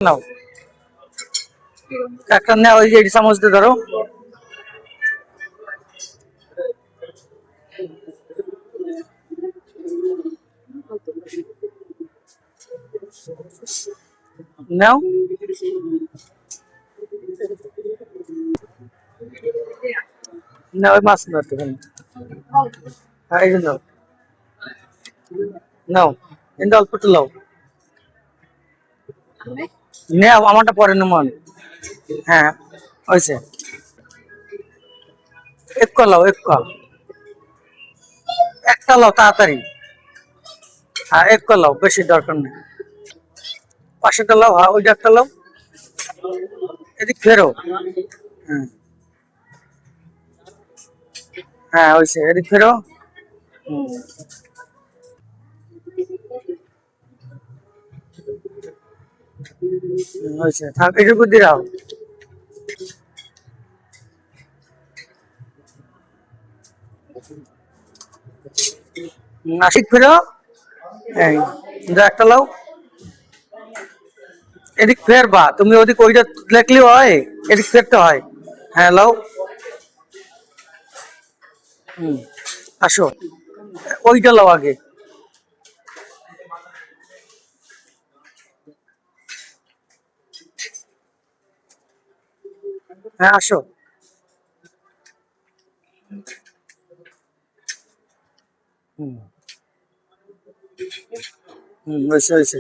নাও একটা নাও, ওই যে এই চামচ দিয়ে ধরো। নাও না, ওই মাছ নাও একটুখানি। হ্যাঁ, এই যে নাও নাও, কিন্তু অল্প একটু লাও। নাও, আমারটা পরে নেবো আমি। হ্যাঁ, হয়েছে। এক ক লাও, এক ক, একটা লাও তাড়াতাড়ি। হ্যাঁ, এক ক লাও, বেশি দরকার নেই। পাশেটা লাও, হ্যাঁ ওইটা একটা লাও। এদিক ফেরো। হ্যাঁ হ্যাঁ, হয়েছে, এদিক ফেরো। হুম, হয়েছে, থাক এটুকু দিয়ে দাও। নাসিক ফেরো। এই দা একটা লাও। এদিক ফেরবা তুমি, ওদিক ওইটা লেখলে হয়, এদিক ফেরতে হয়। হ্যাঁ লাও। হুম, আসো, ওইটা লাও আগে। হ্যাঁ আসো। হুম হুম, হয়েছে হয়েছে।